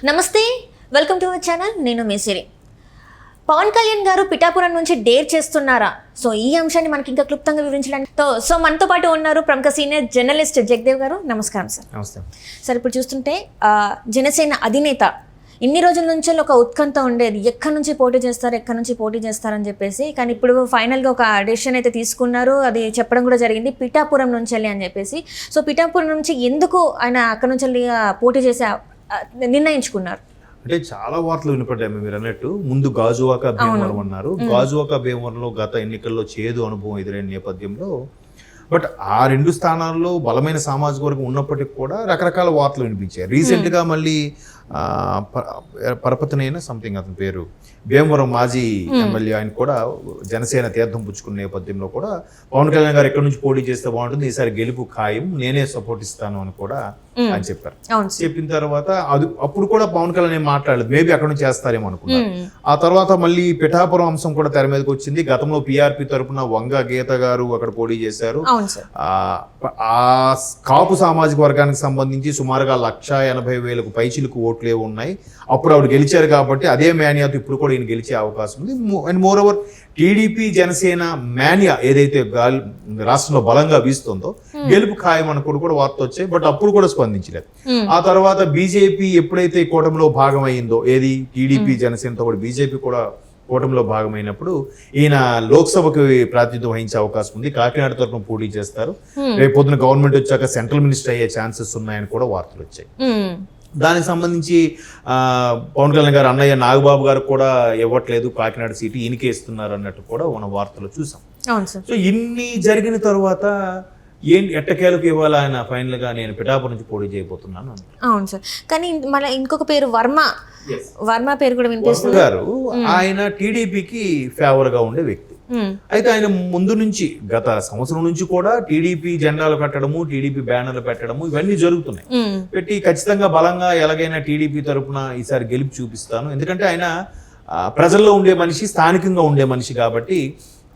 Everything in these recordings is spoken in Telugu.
నమస్తే, వెల్కమ్ టు అవర్ ఛానల్. నేను మేసిరి. పవన్ కళ్యాణ్ గారు పిఠాపురం నుంచి డేర్ చేస్తున్నారా? సో ఈ అంశాన్ని మనకి ఇంకా క్లుప్తంగా వివరించడానికి సో మనతో పాటు ఉన్నారు ప్రముఖ సీనియర్ జర్నలిస్ట్ జగదేవ్ గారు. నమస్కారం సార్. నమస్తే సార్, ఇప్పుడు చూస్తుంటే జనసేన అధినేత ఇన్ని రోజుల నుంచి ఒక ఉత్కంఠ ఉండేది, ఎక్కడి నుంచి పోటీ చేస్తారని చెప్పేసి. కానీ ఇప్పుడు ఫైనల్గా ఒక డెసిషన్ అయితే తీసుకున్నారు, అది చెప్పడం కూడా జరిగింది, పిఠాపురం నుంచి వెళ్ళి అని చెప్పేసి. సో పిఠాపురం నుంచి ఎందుకు ఆయన అక్కడ నుంచి వెళ్ళి పోటీ చేసే నిర్ణయించుకున్నారు? అంటే చాలా వార్తలు వినపడ్డాయి మీరు అన్నట్టు. ముందు గాజువాక భీమవరం అన్నారు. గాజువాక భీమవరంలో గత ఎన్నికల్లో చేదు అనుభవం ఎదురైన నేపథ్యంలో బట్ ఆ రెండు స్థానాల్లో బలమైన సామాజిక వర్గం ఉన్నప్పటికీ కూడా రకరకాల వార్తలు వినిపించాయి. రీసెంట్గా మళ్ళీ పరపతనైన సంథింగ్ అతని పేరు, భీమవరం మాజీ ఎమ్మెల్యే, ఆయన కూడా జనసేన తీర్థం పుచ్చుకున్న నేపథ్యంలో కూడా పవన్ కళ్యాణ్ గారు ఎక్కడి నుంచి పోటీ చేస్తే బాగుంటుంది, ఈసారి గెలుపు ఖాయం, నేనే సపోర్ట్ ఇస్తాను అని కూడా ఆయన చెప్పారు. చెప్పిన తర్వాత అప్పుడు కూడా పవన్ కళ్యాణ్ మాట్లాడలేదు, మేబీ అక్కడ నుంచి చేస్తారేమో అనుకున్నారు. ఆ తర్వాత మళ్ళీ పిఠాపురం అంశం కూడా తెర మీదకి వచ్చింది. గతంలో పిఆర్పి తరఫున వంగ గీత గారు అక్కడ పోటీ చేశారు. ఆ కాపు సామాజిక వర్గానికి సంబంధించి సుమారుగా 180,000 పైచిలకు ఓట్లే ఉన్నాయి. అప్పుడు ఆవిడ గెలిచారు కాబట్టి అదే మేనియాతో ఇప్పుడు కూడా ఈయన గెలిచే అవకాశం ఉంది. And more over TDP Janasena mania ఏదైతే రాష్ట్రంలో బలంగా వీస్తుందో గెలుపు ఖాయం అనుకుని కూడా వార్త వచ్చాయి. బట్ అప్పుడు కూడా స్పందించలేదు. ఆ తర్వాత బీజేపీ ఎప్పుడైతే కూటమిలో భాగమైందో, ఏది టీడీపీ జనసేనతో కూడా బీజేపీ కూడా కూటమిలో భాగమైనప్పుడు ఈయన లోక్సభకు ప్రాతినిధ్యం వహించే అవకాశం ఉంది. కాకినాడ తరఫున పోటీ చేస్తారు. రేపు పొద్దున గవర్నమెంట్ వచ్చాక సెంట్రల్ మినిస్టర్ అయ్యే ఛాన్సెస్ ఉన్నాయని కూడా వార్తలు వచ్చాయి. దానికి సంబంధించి పవన్ కళ్యాణ్ గారు అన్నయ్య నాగబాబు గారు కూడా ఇవ్వట్లేదు కాకినాడ సీటు, ఈయనకే ఇస్తున్నారు అన్నట్టు కూడా మన వార్తలు చూసాం. సో ఇన్ని జరిగిన తర్వాత ఎట్టకేలకు ఇవ్వాల ఆయన ఫైనల్ గా నేను పిఠాపురం నుంచి పోటీ చేయబోతున్నాను. అవును సార్, కానీ మళ్ళీ ఇంకొక పేరు వర్మ పేరు కూడా వినిపిస్తుంది గారు. ఆయన టీడీపీకి ఫేవర్ గా ఉండే వ్యక్తి. అయితే ఆయన ముందు నుంచి గత సంవత్సరం నుంచి కూడా టీడీపీ జెండాలు పెట్టడము, టీడీపీ బ్యానర్లు పెట్టడము ఇవన్నీ జరుగుతున్నాయి. పెట్టి ఖచ్చితంగా బలంగా ఎలాగైనా టీడీపీ తరఫున ఈసారి గెలుపు చూపిస్తాను, ఎందుకంటే ఆయన ప్రజల్లో ఉండే మనిషి, స్థానికంగా ఉండే మనిషి కాబట్టి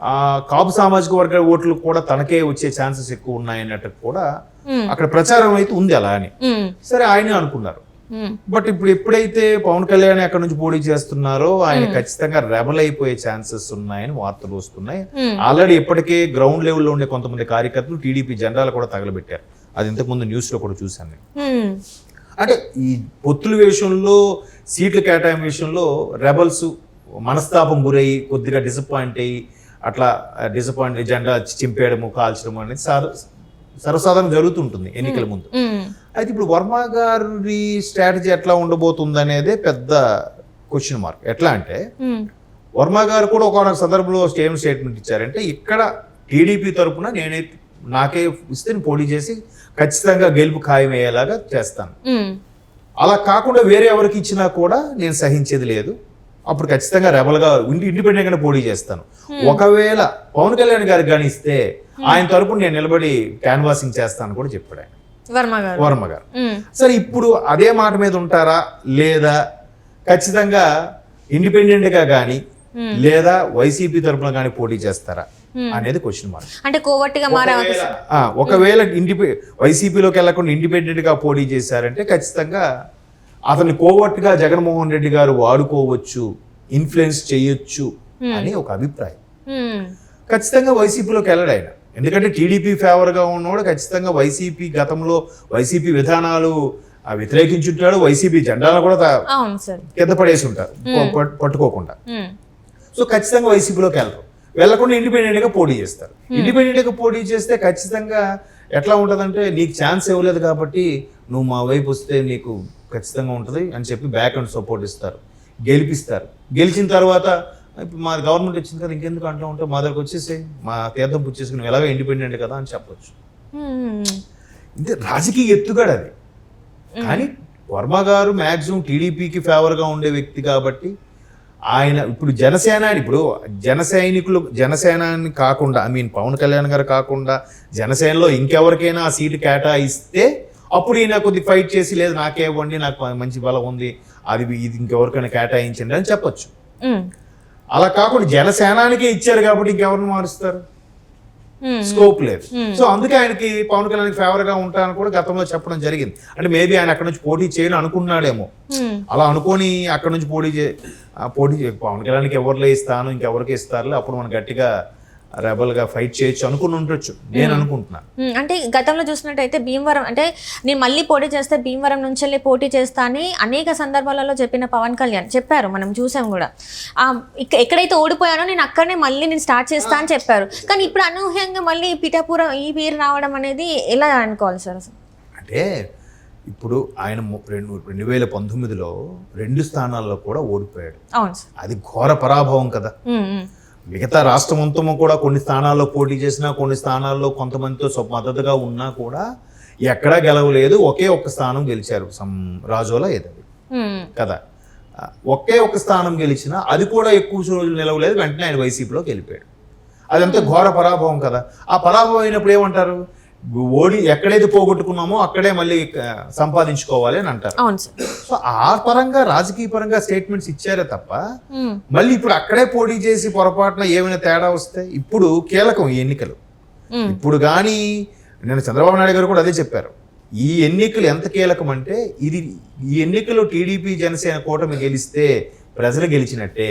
ఆ కాపు సామాజిక వర్గ ఓట్లు కూడా తనకే వచ్చే ఛాన్సెస్ ఎక్కువ ఉన్నాయన్నట్టు కూడా అక్కడ ప్రచారం అయితే ఉంది అలా అని. సరే ఆయనే అనుకున్నారు. బట్ ఇప్పుడు ఎప్పుడైతే పవన్ కళ్యాణ్ అక్కడ నుంచి పోటీ చేస్తున్నారో ఆయన ఖచ్చితంగా రెబల్ అయిపోయే ఛాన్సెస్ ఉన్నాయని వార్తలు వస్తున్నాయి. ఆల్రెడీ ఇప్పటికే గ్రౌండ్ లెవెల్లో ఉండే కొంతమంది కార్యకర్తలు టీడీపీ జెండాలు కూడా తగలబెట్టారు. అది ఇంతకుముందు న్యూస్ లో కూడా చూశాను నేను. అంటే ఈ పొత్తుల విషయంలో, సీట్ల కేటాయింపు విషయంలో రెబల్స్ మనస్తాపం గురయ్యి కొద్దిగా డిసప్పాయింట్ అయ్యి అట్లా జెండా చింపేయడము, కాల్చడము అనేది సర్వసాధారణం జరుగుతుంటుంది ఎన్నికల ముందు. అయితే ఇప్పుడు వర్మ గారి స్ట్రాటజీ ఎట్లా ఉండబోతుంది అనేదే పెద్ద క్వశ్చన్ మార్క్. ఎట్లా అంటే వర్మ గారు కూడా ఒక సందర్భంలో స్టేట్మెంట్ ఇచ్చారంటే, ఇక్కడ టీడీపీ తరఫున నాకే ఇస్తే పోటీ చేసి ఖచ్చితంగా గెలుపు ఖాయం అయ్యేలాగా చేస్తాను, అలా కాకుండా వేరే ఎవరికి ఇచ్చినా కూడా నేను సహించేది లేదు, అప్పుడు ఖచ్చితంగా రెబల్గా ఇండిపెండెంట్ గానే పోటీ చేస్తాను, ఒకవేళ పవన్ కళ్యాణ్ గారికి కానీ ఇస్తే ఆయన తరపున నేను నిలబడి క్యాన్వాసింగ్ చేస్తాను కూడా చెప్పాడు ఆయన, వర్మ గారు. సరే, ఇప్పుడు అదే మాట మీద ఉంటారా లేదా ఖచ్చితంగా ఇండిపెండెంట్ గా కానీ లేదా వైసీపీ తరపున కానీ పోటీ చేస్తారా అనేది క్వశ్చన్ మార్క్. అంటే ఒకవేళ వైసీపీలోకి వెళ్లకుండా ఇండిపెండెంట్ గా పోటీ చేశారంటే ఖచ్చితంగా అతన్ని కోవర్ట్గా జగన్మోహన్ రెడ్డి గారు వాడుకోవచ్చు, ఇన్ఫ్లుయెన్స్ చేయొచ్చు అని ఒక అభిప్రాయం. ఖచ్చితంగా వైసీపీలోకి వెళ్ళడు ఆయన, ఎందుకంటే టీడీపీ ఫేవర్ గా ఉన్నవాడు ఖచ్చితంగా వైసీపీ గతంలో వైసీపీ విధానాలు వ్యతిరేకించుంటాడు, వైసీపీ జెండాలు కూడా కింద పడేసి ఉంటారు పట్టుకోకుండా. సో ఖచ్చితంగా వైసీపీలోకి వెళ్ళరు, వెళ్లకుండా ఇండిపెండెంట్ గా పోటీ చేస్తారు. ఇండిపెండెంట్ గా పోటీ చేస్తే ఖచ్చితంగా ఎట్లా ఉంటుందంటే, నీకు ఛాన్స్ ఇవ్వలేదు కాబట్టి నువ్వు మా వైపు వస్తే నీకు ఖచ్చితంగా ఉంటుంది అని చెప్పి బ్యాక్ అండ్ సపోర్ట్ ఇస్తారు, గెలిపిస్తారు. గెలిచిన తర్వాత ఇప్పుడు మా గవర్నమెంట్ వచ్చింది కదా ఇంకెందుకు అంటూ ఉంటే మా దగ్గరకు వచ్చేసి మా తీర్థం పుచ్చేసుకుని ఎలాగో ఇండిపెండెంట్ కదా అని చెప్పొచ్చు. ఇంతే రాజకీయ ఎత్తుగడ అది. కానీ వర్మ గారు మ్యాక్సిమం టీడీపీకి ఫేవర్గా ఉండే వ్యక్తి కాబట్టి ఆయన ఇప్పుడు జనసేనాన్ని కాకుండా పవన్ కళ్యాణ్ గారు కాకుండా జనసేనలో ఇంకెవరికైనా ఆ సీటు కేటాయిస్తే అప్పుడు ఈయన కొద్ది ఫైట్ చేసి, లేదు నాకే ఇవ్వండి, నాకు మంచి బలం ఉంది, ఇది ఇంకెవరికైనా కేటాయించండి అని చెప్పొచ్చు. అలా కాకుండా జనసేనానికే ఇచ్చారు కాబట్టి ఇంకెవరిని మారుస్తారు? స్కోప్ లేదు. సో అందుకే ఆయనకి పవన్ కళ్యాణ్ ఫేవర్ గా ఉంటానని కూడా గతంలో చెప్పడం జరిగింది. అంటే మేబీ ఆయన అక్కడ నుంచి పోటీ చేయని అనుకున్నాడేమో. అలా అనుకొని అక్కడ నుంచి పోటీ పవన్ కళ్యాణ్కి ఎవరిలో ఇస్తాను ఇంకెవరికి ఇస్తారు అప్పుడు మనం గట్టిగా రెబల్ గా ఫైట్ చేయొచ్చు అనుకుని ఉండొచ్చు నేను అనుకుంటున్నా. అంటే గతంలో చూసినట్టయితే భీమవరం అంటే నేను మళ్ళీ పోటీ చేస్తే భీమవరం నుంచి వెళ్ళి పోటీ చేస్తా అని అనేక సందర్భాలలో చెప్పిన పవన్ కళ్యాణ్ చెప్పారు, మనం చూసాం కూడా. ఎక్కడైతే ఓడిపోయానో నేను అక్కడనే మళ్ళీ నేను స్టార్ట్ చేస్తా అని చెప్పారు. కానీ ఇప్పుడు అనూహ్యంగా మళ్ళీ పిఠాపురం ఈ పేరు రావడం అనేది ఎలా అనుకోవాలి సార్ అసలు? అంటే ఇప్పుడు ఆయన 2019లో 2 స్థానాల్లో కూడా ఓడిపోయాడు. అవును సార్. అది ఘోర పరాభవం కదా. మిగతా రాష్ట్రం మొత్తము కూడా కొన్ని స్థానాల్లో పోటీ చేసినా కొన్ని స్థానాల్లో కొంతమందితో మద్దతుగా ఉన్నా కూడా ఎక్కడా గెలవలేదు. ఒకే ఒక్క స్థానం గెలిచారు రాజోలా ఏదది కదా. ఒకే ఒక్క స్థానం గెలిచినా అది కూడా ఎక్కువ రోజులు నిలవలేదు. వెంటనే ఆయన వైసీపీలోకి వెళ్ళిపోయాడు. అదంతా ఘోర పరాభవం కదా. ఆ పరాభవం అయినప్పుడు ఏమంటారు, ఎక్కడైతే పోగొట్టుకున్నామో అక్కడే మళ్ళీ సంపాదించుకోవాలి అని అంటారు. సో ఆ పరంగా రాజకీయ పరంగా స్టేట్మెంట్స్ ఇచ్చారే తప్ప మళ్ళీ ఇప్పుడు అక్కడే పోటీ చేసి పొరపాటున ఏమైనా తేడా వస్తే ఇప్పుడు కీలకం ఈ ఎన్నికలు. ఇప్పుడు కానీ నేను చంద్రబాబు నాయుడు గారు కూడా అదే చెప్పారు, ఈ ఎన్నికలు ఎంత కీలకం అంటే ఈ ఎన్నికలు టీడీపీ జనసేన కూటమి గెలిస్తే ప్రజలు గెలిచినట్టే.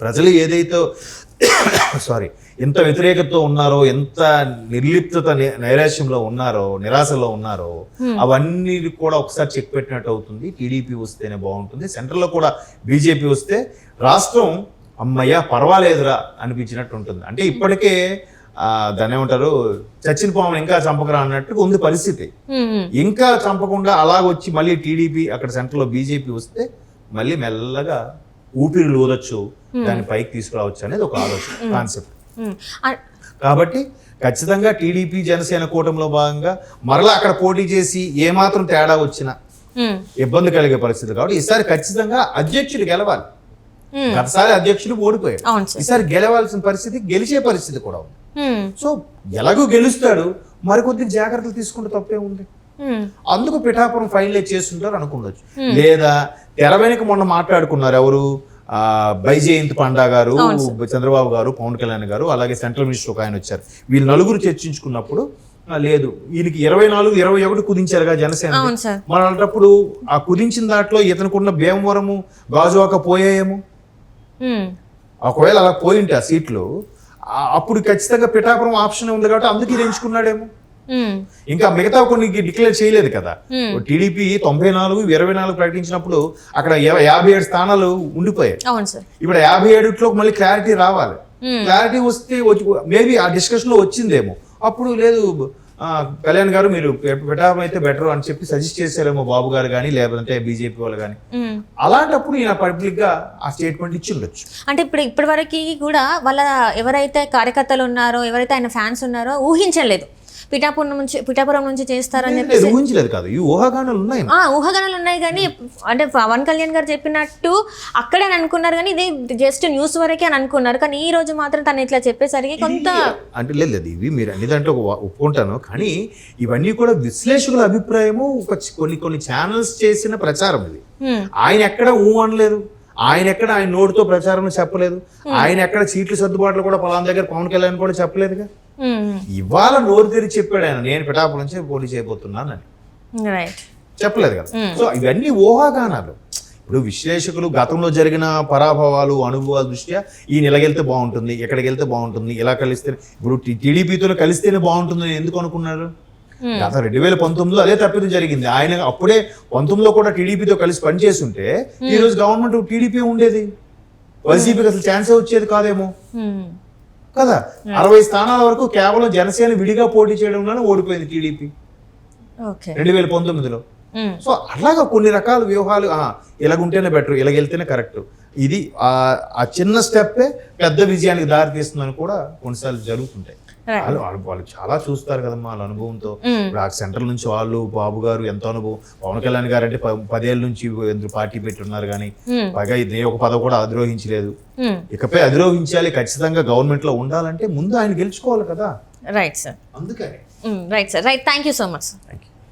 ప్రజలు ఏదైతే ఎంత వ్యతిరేకతతో ఉన్నారో, ఎంత నిర్లిప్తత నైరాశ్యంలో ఉన్నారో, నిరాశలో ఉన్నారో అవన్నీ కూడా ఒకసారి చెక్ పెట్టినట్టు అవుతుంది. టీడీపీ వస్తేనే బాగుంటుంది, సెంట్రల్లో కూడా బీజేపీ వస్తే రాష్ట్రం అమ్మయ్య పర్వాలేదురా అనిపించినట్టు ఉంటుంది. అంటే ఇప్పటికే దాన్ని ఏమంటారు, చచ్చిన పామును ఇంకా చంపకరా అన్నట్టు ఉంది పరిస్థితి. ఇంకా చంపకుండా అలాగొచ్చి మళ్ళీ టీడీపీ అక్కడ సెంట్రల్లో బీజేపీ వస్తే మళ్ళీ మెల్లగా ఊపిరి ఊదొచ్చు, దాన్ని పైకి తీసుకురావచ్చు అనేది ఒక ఆలోచన కాన్సెప్ట్. కాబట్టి ఖచ్చితంగా టీడీపీ జనసేన కూటమిలో భాగంగా మరలా అక్కడ పోటీ చేసి ఏమాత్రం తేడా వచ్చినా ఇబ్బంది కలిగే పరిస్థితి. కాబట్టి ఈసారి ఖచ్చితంగా అధ్యక్షుడు గెలవాలి. గతసారి అధ్యక్షుడు ఓడిపోయాడు, ఈసారి గెలవాల్సిన పరిస్థితి, గెలిచే పరిస్థితి కూడా ఉంది. సో ఎలాగో గెలుస్తాడు, మరికొద్ది జాగ్రత్తలు తీసుకుంటే తప్పే ఉంది. అందుకు పిఠాపురం ఫైనలైజ్ చేస్తుంటారు అనుకుండొచ్చు. లేదా తెర వెనుక మొన్న మాట్లాడుకున్నారు ఎవరు, బైజయంత్ పండా గారు, చంద్రబాబు గారు, పవన్ కళ్యాణ్ గారు, అలాగే సెంట్రల్ మినిస్టర్ ఒక ఆయన వచ్చారు. వీళ్ళు నలుగురు చర్చించుకున్నప్పుడు లేదు ఈయనకి 24, 21 కుదించారుగా జనసేన. మన అలాంటప్పుడు ఆ కుదించిన దాంట్లో ఇతనుకున్న భీమవరము, గాజువాక పోయాయేమో. ఒకవేళ అలా పోయింటే ఆ సీట్లు అప్పుడు ఖచ్చితంగా పిఠాపురం ఆప్షన్ ఉంది కాబట్టి అందుకే ఇది ఎంచుకున్నాడేమో. ఇంకా మిగతా కొన్ని డిక్లేర్ చేయలేదు కదా. టీడీపీ 94, 24 ప్రకటించినప్పుడు అక్కడ 57 స్థానాలు ఉండిపోయాయి. ఇప్పుడు 57లో మళ్ళీ క్లారిటీ రావాలి. క్లారిటీ వస్తే మేబీ ఆ డిస్కషన్ లో వచ్చిందేమో. అప్పుడు లేదు కళ్యాణ్ గారు మీరు పిఠాపురం అయితే బెటర్ అని చెప్పి సజెస్ట్ చేశారేమో బాబు గారు కానీ, లేదంటే బీజేపీ వాళ్ళు కానీ. అలాంటప్పుడు ఈయన పబ్లిక్ గా ఆ స్టేట్మెంట్ ఇచ్చి ఉండొచ్చు. అంటే ఇప్పటి వరకు కూడా వాళ్ళ ఎవరైతే కార్యకర్తలు ఉన్నారో, ఎవరైతే ఆయన ఫ్యాన్స్ ఉన్నారో ఊహించలేదు పిఠాపురం నుంచి చేస్తారని చెప్పి. ఊహించలేదు కాదు, ఈ ఊహాగానాలు ఉన్నాయి. ఊహాగానాలు ఉన్నాయి కానీ అంటే పవన్ కళ్యాణ్ గారు చెప్పినట్టు అక్కడే అని అనుకున్నారు, కానీ ఇది జస్ట్ న్యూస్ వరకే అని అనుకున్నారు. కానీ ఈ రోజు మాత్రం తను ఇట్లా చెప్పేసరికి కొంత అంటే లేదు, ఇవి మీరు అన్ని దాంట్లో ఒప్పుకుంటాను. కానీ ఇవన్నీ కూడా విశ్లేషకుల అభిప్రాయము, కొన్ని ఛానల్స్ చేసిన ప్రచారం ఇది. ఆయన ఎక్కడ అనలేదు, ఆయన ఎక్కడ ఆయన నోటితో ప్రచారం చెప్పలేదు, ఆయన ఎక్కడ సీట్లు సర్దుబాట్లు కూడా పలానా దగ్గర పవన్ కళ్యాణ్ కూడా చెప్పలేదుగా. ఇవాళ నోరు తెరిచి చెప్పాడు ఆయన, నేను పిఠాపురం నుంచి పోటీ చేయబోతున్నానని చెప్పలేదు కదా. సో ఇవన్నీ ఊహాగానాలు. ఇప్పుడు విశ్లేషకులు గతంలో జరిగిన పరాభవాలు, అనుభవాల దృష్ట్యా ఈ నెలగెళ్తే బాగుంటుంది, ఎక్కడికి వెళ్తే బాగుంటుంది, ఇలా కలిస్తే ఇప్పుడు టీడీపీతో కలిస్తేనే బాగుంటుందని ఎందుకు అనుకున్నారు? గత 2019లో అదే తప్పిదం జరిగింది. ఆయన అప్పుడే 19లో కూడా టీడీపీతో కలిసి పనిచేసి ఉంటే ఈ రోజు గవర్నమెంట్ టీడీపీ ఉండేది, వైసీపీకి అసలు ఛాన్సే వచ్చేది కాదేమో కదా. 60 స్థానాల వరకు కేవలం జనసేన విడిగా పోటీ చేయడంలోనే ఓడిపోయింది టీడీపీ 2019లో. సో అలాగా కొన్ని రకాల వ్యూహాలు, ఇలాగుంటేనే బెటర్, ఇలాగెళ్తేనే కరెక్ట్, ఇది ఆ చిన్న స్టెప్పే పెద్ద విజయానికి దారి తీస్తుందని కూడా కొన్నిసార్లు జరుగుతుంటాయి. వాళ్ళు చాలా చూస్తారు కదమ్మా వాళ్ళ అనుభవంతో. ఇప్పుడు ఆ సెంట్రల్ నుంచి వాళ్ళు బాబు గారు ఎంతో అనుభవం, పవన్ కళ్యాణ్ గారు అంటే 10 ఏళ్ళ నుంచి పార్టీ పెట్టి ఉన్నారు, కానీ పైగా ఇదే ఒక పదవి కూడా అధిరోహించలేదు. ఇకపై అధిరోహించాలి, ఖచ్చితంగా గవర్నమెంట్ లో ఉండాలంటే ముందు ఆయన గెలుచుకోవాలి కదా. రైట్ సార్, అందుకని right sir, right. Thank you so much sir.